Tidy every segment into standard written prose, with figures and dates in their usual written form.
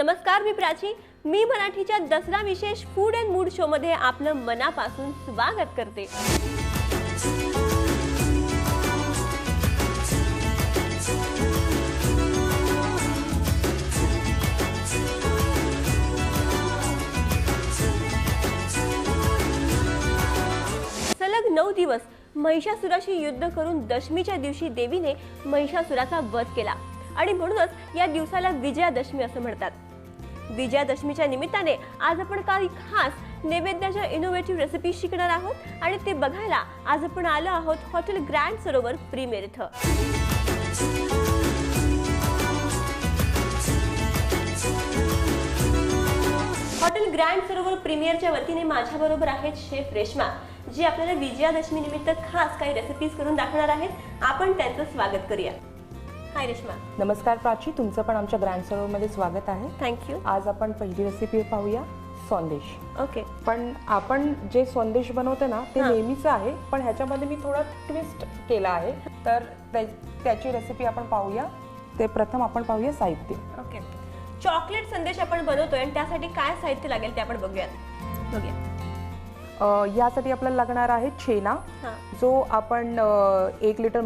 नमस्कार, मी प्राची. मी मराठीच्या दसरा विशेष फूड अँड मूड शो मध्ये आपलं मनापासून स्वागत करते. सलग 9 दिवस महिषासुराशी युद्ध करून दशमीच्या दिवशी देवीने महिषासुराचा वध केला आणि म्हणूनच या दिवसाला विजयादशमी असं म्हणतात. विजयादशमीच्या निमित्ताने आज आपण काही खास नैवेद्याच्या इनोव्हेटिव्ह रेसिपी शिकणार आहोत आणि ते बघायला आज आपण आलो आहोत हॉटेल ग्रँड सरोवर प्रीमियर इथं. हॉटेल ग्रँड सरोवर प्रीमियरच्या वतीने माझ्याबरोबर आहेत शेफ रेश्मा, जी आपल्याला विजयादशमी निमित्त खास काही रेसिपीज करून दाखवणार आहेत. आपण त्यांचं स्वागत करूया. हाय रेश्मा. नमस्कार प्राची, तुमचं पण आमच्या ग्रँड सरोवरमध्ये स्वागत आहे. थँक्यू. आज आपण पहिली रेसिपी पाहूया, संदेश. ओके. पण आपण जे संदेश बनवते ना ते नेहमीच आहे, पण ह्याच्यामध्ये मी थोडा ट्विस्ट केला आहे. तर त्याची रेसिपी आपण पाहूया. ते प्रथम आपण पाहूया साहित्य. ओके. चॉकलेट संदेश आपण बनवतोय आणि त्यासाठी काय साहित्य लागेल ते आपण बघूया. यासाठी आपल्याला लागणार आहे छेना, जो आपण 1 लिटर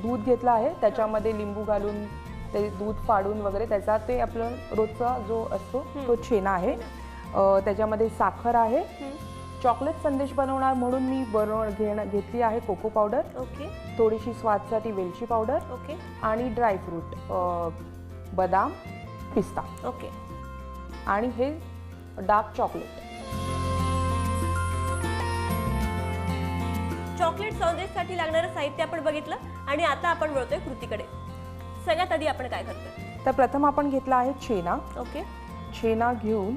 दूध घेतला आहे. त्याच्यामध्ये लिंबू घालून ते दूध फाडून वगैरे त्याचा ते आपलं रोजचा जो असतो तो छेना आहे. त्याच्यामध्ये साखर आहे. चॉकलेट संदेश बनवणार म्हणून मी घेतली आहे कोको पावडर. ओके. थोडीशी स्वादसाठी वेलची पावडर. ओके. आणि ड्रायफ्रूट, बदाम, पिस्ता. ओके. आणि हे डार्क चॉकलेट. चॉकलेट संदेशसाठी लागणारं साहित्य आपण बघितलं आणि आता आपण वळतोय कृतीकडे. सगळ्यात आधी आपण काय करतोय? तर प्रथम आपण घेतला आहे छेना. ओके. छेना घेऊन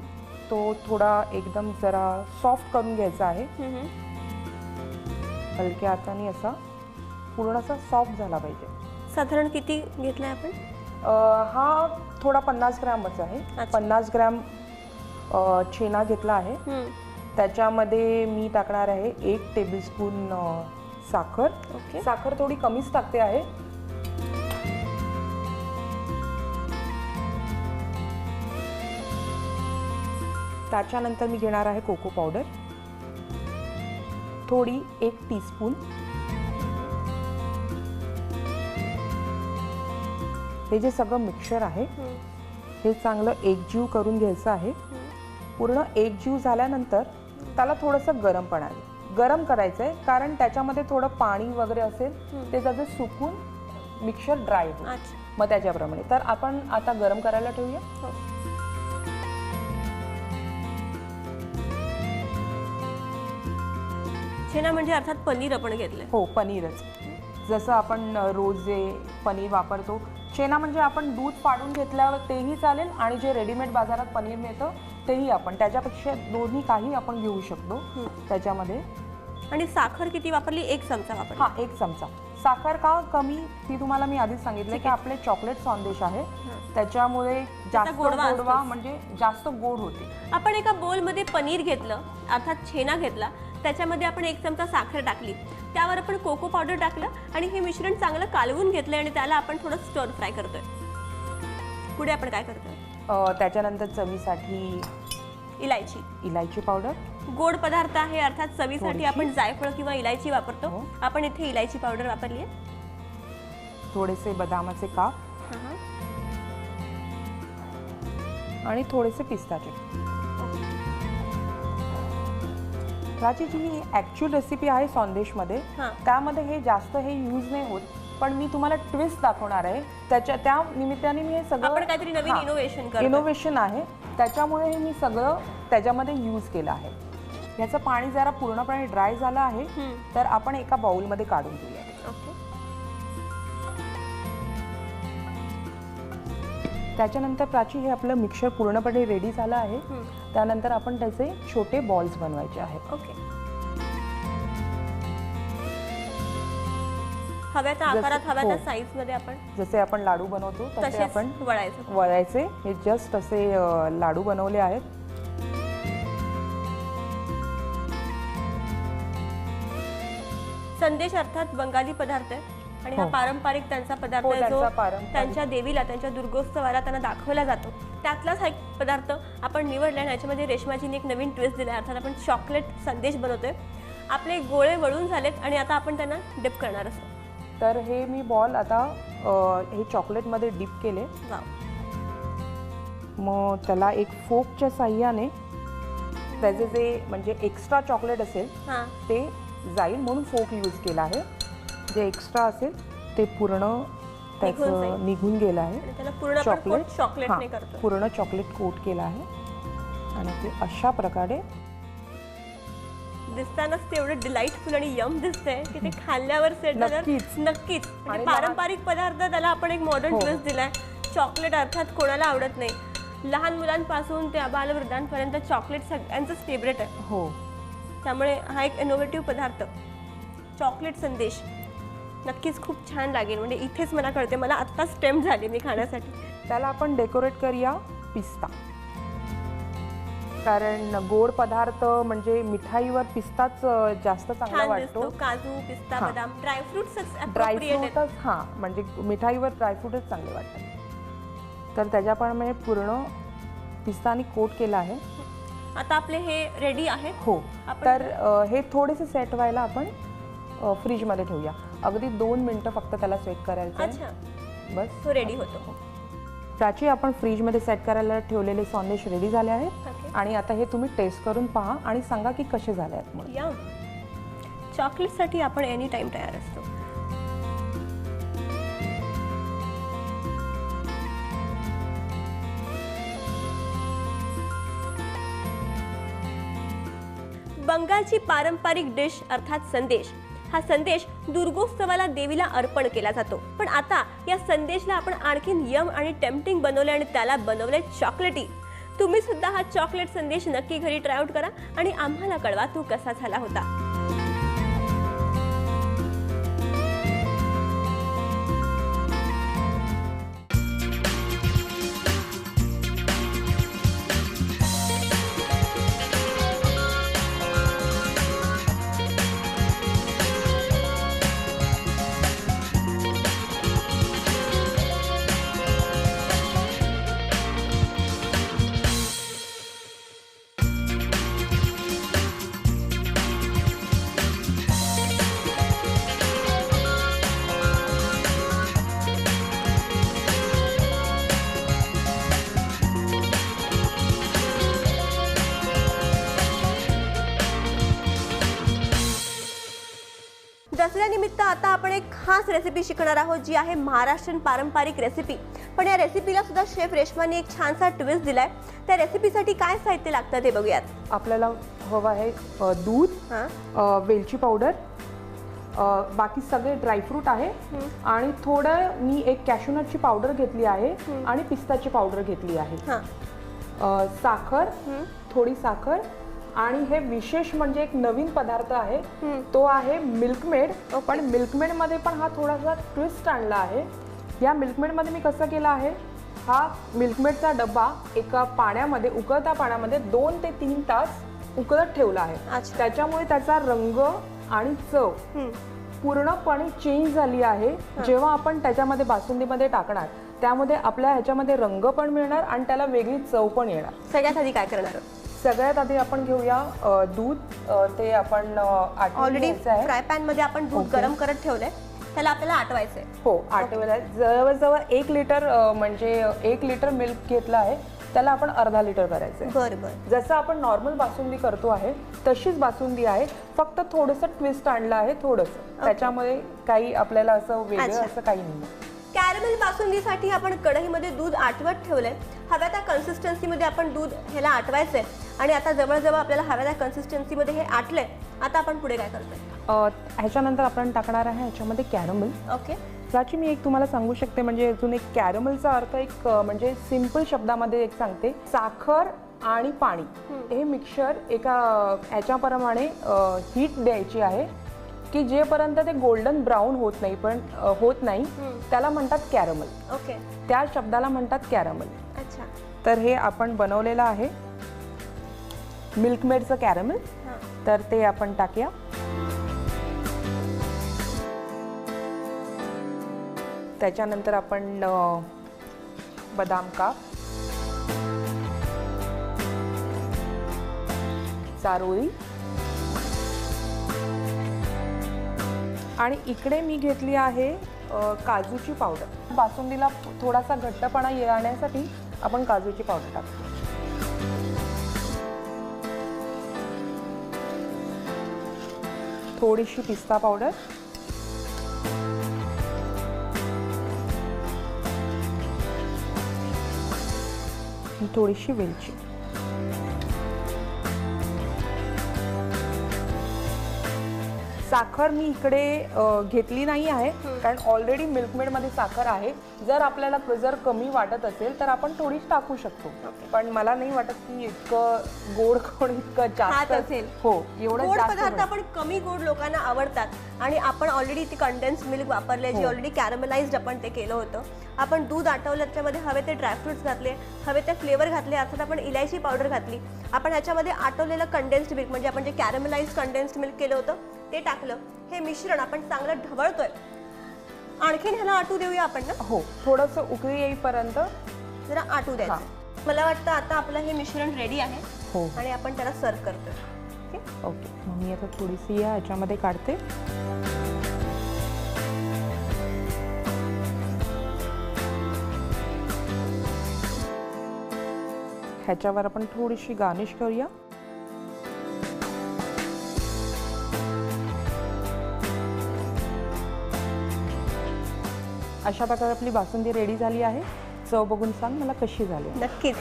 तो थोडा एकदम जरा सॉफ्ट करून घ्यायचा आहे. हलक्या हाताने असा पूर्ण असा सॉफ्ट झाला पाहिजे. साधारण किती घेतलाय आपण? हा थोडा 50 ग्रॅमच आहे. 50 ग्रॅम छेना घेतला आहे. त्याच्यामध्ये मी टाकणार आहे 1 टेबलस्पून साखर. साखर थोडी कमीच टाकते आहे. त्याच्यानंतर मी घेणार आहे कोको पावडर, थोडी 1 टीस्पून. हे जे सगळं मिक्सचर आहे हे चांगलं एकजीव करून घ्यायचं आहे. पूर्ण एकजीव झाल्यानंतर त्याला थोडंसं गरम करायचं आहे, कारण त्याच्यामध्ये थोडं पाणी वगैरे असेल ते त्याचं सुकून मिक्सचर ड्राय होईल. मग त्याच्याप्रमाणे तर आपण आता गरम करायला ठेवूया. छेना म्हणजे अर्थात पनीर आपण घेतलंय. हो, पनीरच. जसं आपण रोज जे पनीर वापरतो. छेना म्हणजे आपण दूध फाडून घेतल्यावर तेही चालेल आणि जे रेडीमेड बाजारात पनीर मिळतं तेही आपण त्याच्यापेक्षा दोन्ही काही आपण घेऊ शकतो त्याच्यामध्ये. आणि साखर किती वापरली? 1 चमचा वापरली. हा, 1 चमचा. साखर का कमी ती तुम्हाला मी आधीच सांगितलं की आपले चॉकलेट संदेश आहे त्याच्यामुळे जास्त गोडवा म्हणजे जास्त गोड होते. आपण एका बोलमध्ये पनीर घेतलं, अर्थात छेना घेतला, त्याच्यामध्ये आपण 1 चमचा साखर टाकली, त्यावर आपण कोको पावडर टाकलं आणि हे मिश्रण चांगलं कालवून घेतलंय आणि त्याला आपण थोडं स्टर फ्राय करतोय. पुढे आपण काय करतोय? त्याच्यानंतर चवीसाठी इलायची पावडर. गोड पदार्थ आहे, अर्थात चवीसाठी आपण जायफळ किंवा इलायची वापरतो. आपण इथे इलायची पावडर वापरली आहे. थोडेसे बदामाचे काप आणि थोडेसे पिस्ताचे. प्राची, जी ॲक्च्युअल रेसिपी आहे संदेशमध्ये त्यामध्ये हे जास्त यूज नाही होत, पण मी तुम्हाला ट्विस्ट दाखवणार आहे. त्या निमित्ताने मी हे सगळं काहीतरी नवीन इनोव्हेशन आहे त्याच्यामुळे हे मी सगळं त्याच्यामध्ये यूज केलं आहे. याचं पाणी जरा पूर्णपणे ड्राय झालं आहे तर आपण एका बाउलमध्ये काढून घेऊया. त्याच्यानंतर प्राची, हे आपलं मिक्सचर पूर्णपणे रेडी झालं आहे. त्यानंतर आपण त्याचे छोटे बॉल्स बनवायचे आहेत. ओके. हव्याच्या आकारात, हव्याच्या साईज मध्ये आपण जसे आपण लाडू बनवतो तसे आपण वळायचे. हे जस्ट असे लाडू बनवले आहेत. संदेश अर्थात बंगाली पदार्थ आहे आणि हा पारंपरिक त्यांचा पदार्थ हो, आहे जो त्यांचा पारंपरिक. त्यांच्या देवीला त्यांच्या दुर्गोत्सवाला त्यांना दाखवला जातो. त्यातलाच हा एक पदार्थ आपण निवडला आणि याच्यामध्ये रेश्माजीने एक नवीन ट्विस्ट दिला, अर्थात आपण चॉकलेट संदेश बनवतोय. आपले गोळे वळून झालेत आणि आता आपण त्यांना डिप करणार असतो. तर हे मी बॉल आता हे चॉकलेटमध्ये डिप केले. वाव. मग त्याला एक फोकच्या साह्याने त्याचे जे म्हणजे एक्स्ट्रा चॉकलेट असेल हां ते जाईल म्हणून फोक यूज केला आहे. जे एक्स्ट्रा असेल ते पूर्ण त्याचं निघून गेलं आहे. आणि त्याला पूर्ण आपण चॉकलेटने करतो. पूर्ण चॉकलेट कोट केलं आहे आणि ते अशा प्रकारे दिसतानाच ते एवढं डिलाइटफुल आणि यम दिसतंय की ते खाल्ल्यावर सेट झाल्यावर नक्कीच म्हणजे पारंपरिक पदार्थ त्याला आपण एक मॉडर्न ट्विस्ट दिलाय. चॉकलेट अर्थात कोणाला आवडत नाही. लहान मुलांपासून ते बालवृद्धांपर्यंत चॉकलेट सगळ्यांचंच फेवरेट आहे. हो, त्यामुळे हा एक इनोव्हेटिव्ह पदार्थ चॉकलेट संदेश नक्कीच खूप छान लागेल. म्हणजे इथेच मला कळते, मला आत्ताच टेम्प्ट झाली मी खाण्यासाठी. त्याला आपण डेकोरेट करूया पिस्ता, कारण गोड पदार्थ म्हणजे मिठाईवर पिस्ताच जास्त चांगला वाटतो. काजू, पिस्ता, बदाम, ड्रायफ्रुट्स ड्रायफ्रूटच म्हणजे मिठाईवर ड्रायफ्रूटच चांगले वाटतात. तर त्याच्याप्रमाणे पूर्ण पिस्ताने कोट केला आहे. आता आपले हे रेडी आहे. हो, तर हे थोडेसे सेट व्हायला आपण फ्रीजमध्ये ठेवूया. अगदी 2 मिनिटं फक्त त्याला सेट करायचं आहे. अच्छा, बस तो रेडी होतो. प्राची, आपण फ्रीजमध्ये सेट करायला ठेवलेले संदेश रेडी झाले आहेत आणि आता हे तुम्ही टेस्ट करून पहा आणि सांगा की कसे झाले आहेत. म्हणून या चॉकलेटसाठी आपण एनी टाइम तयार असतो. बंगालची पारंपरिक डिश अर्थात संदेश. हा संदेश दुर्गोत्सवाला देवीला अर्पण केला जातो. पण आता या संदेशला आपण आणखीन यम आणि टेम्पटिंग बनवले आणि त्याला बनवले चॉकलेटी. तुम्ही सुद्धा हा चॉकलेट संदेश नक्की घरी ट्राय आउट करा आणि आम्हाला कळवा तो कसा झाला होता. दसऱ्यानिमित्त आता आपण एक खास रेसिपी शिकणार आहोत, जी आहे महाराष्ट्रीयन पारंपरिक रेसिपी. पण या रेसिपीला सुद्धा शेफ रेश्माने एक छानसा ट्विस्ट दिलाय. त्या रेसिपीसाठी काय साहित्य लागतं ते बघूयात. आपल्याला हवं आहे दूध, वेलची पावडर, बाकी सगळे ड्रायफ्रूट आहे आणि थोडं मी एक कॅशूनटची पावडर घेतली आहे आणि पिस्ताची पावडर घेतली आहे. साखर, थोडी साखर आणि हे विशेष म्हणजे एक नवीन पदार्थ आहे तो आहे मिल्कमेड. पण मिल्कमेड मध्ये पण हा थोडासा ट्विस्ट आणला आहे. या मिल्कमेड मध्ये मी कसं केलं आहे, हा मिल्कमेडचा डब्बा एका पाण्यामध्ये, उकळत्या पाण्यामध्ये 2 ते 3 तास उकळत ठेवला आहे. त्याच्यामुळे त्याचा रंग आणि चव पूर्णपणे चेंज झाली आहे. जेव्हा आपण त्याच्यामध्ये बासुंदीमध्ये टाकणार त्यामध्ये आपल्या ह्याच्यामध्ये रंग पण मिळणार आणि त्याला वेगळी चव पण येणार. सगळ्यात आधी काय करणार? सगळ्यात आधी आपण घेऊया दूध. ते आपण ऑलरेडी फ्राय पॅन मध्ये आपण दूध गरम करत ठेवलंय, त्याला आपल्याला आटवायचंय. हो, आटवायला जवळजवळ 1 लिटर म्हणजे 1 लिटर मिल्क घेतलं आहे, त्याला आपण अर्धा लिटर करायचंय. बरं. जसं आपण नॉर्मल बासुंदी करतो आहे तशीच बासुंदी आहे, फक्त थोडंसं ट्विस्ट आणलं आहे थोडंसं. त्याच्यामध्ये काही आपल्याला असं वेगळं असं काही नाही. कॅरमेल बासुंदीसाठी आपण कढईमध्ये दूध आटवत ठेवलंय. हव्या त्या कन्सिस्टन्सीमध्ये आपण दूध ह्याला आटवायचंय आणि आता जवळजवळ आपल्याला हव्या त्या कन्सिस्टन्सीमध्ये हे आटलंय. आता आपण पुढे काय करतोय? ह्याच्यानंतर आपण टाकणार आहे ह्याच्यामध्ये कॅरमेल. ओके. प्राची, मी एक तुम्हाला सांगू शकते, म्हणजे अजून एक कॅरमेलचा अर्थ एक म्हणजे सिंपल शब्दामध्ये एक सांगते. साखर आणि पाणी हे मिक्सचर एका ह्याच्याप्रमाणे हीट द्यायची आहे की जेपर्यंत ते गोल्डन ब्राऊन होत नाही त्याला म्हणतात कॅरमेल. ओके. त्या शब्दाला म्हणतात कॅरमेल. अच्छा. तर हे आपण बनवलेलं आहे मिल्कमेडचं कॅरमेल. तर ते आपण टाकूया. त्याच्यानंतर आपण बदाम काप, चारोळी, आणि इकडे मी घेतली आहे काजूची पावडर. बासुंदीला थोडासा घट्टपणा येण्यासाठी आपण काजूची पावडर टाकतो. थोडीशी पिस्ता पावडर, थोडीशी वेलची. साखर मी इकडे घेतली नाही आहे, कारण ऑलरेडी मिल्कमेडमध्ये साखर आहे. जर आपल्याला जर कमी वाटत असेल तर आपण थोडीच टाकू शकतो, पण मला नाही वाटत की इतकं गोड कोण इतकं जास्त असेल. हो, एवढं गोड जास्त पदार्थ आपण कमी गोड लोकांना आवडतात आणि आपण ऑलरेडी ती कंडेन्स मिल्क वापरले, जी ऑलरेडी कॅरमलाइज्ड आपण ते केलं होतं. आपण दूध आटवलं, त्याच्यामध्ये हवे ते ड्रायफ्रुट्स घातले, हवे ते फ्लेवर घातले, अर्थात आपण इलायची पावडर घातली. आपण ह्याच्यामध्ये आटवलेलं कंडेन्स्ड मिल्क म्हणजे आपण जे कॅरमलाइज्ड कंडेन्स्ड मिल्क केलं होतं ते टाकलं. हे मिश्रण आपण चांगलं ढवळतोय. आणखीन ह्याला आटू देऊया आपण ना. हो, थोडंसं उकळी येईपर्यंत जरा आटू द्यायचं. मला वाटतं आता आपलं हे मिश्रण रेडी आहे. हो, आणि आपण त्याला सर्व करतोय. ओके. मग मी आता थोडीशी ह्याच्यामध्ये काढते. ह्याच्यावर आपण थोडीशी गार्निश करूया. अशा प्रकारे आपली बासुंदी रेडी झाली आहे. चव बघून सांग मला कशी झाली. नक्कीच.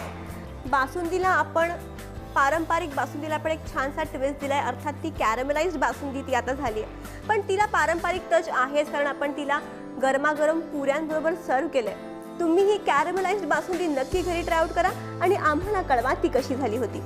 बासुंदीला आपण पारंपरिक बासुंदीला आपण एक छानसा ट्विस्ट दिलाय, अर्थात ती कॅरमलाइज्ड बासुंदी ती आता झाली आहे. पण तिला पारंपरिक टच आहेच, कारण आपण तिला गरमागरम पुऱ्यांबरोबर सर्व केलंय. तुम्ही ही कॅरमलाइज्ड बासुंदी नक्की घरी ट्राय आउट करा आणि आम्हाला कळवा ती कशी झाली होती.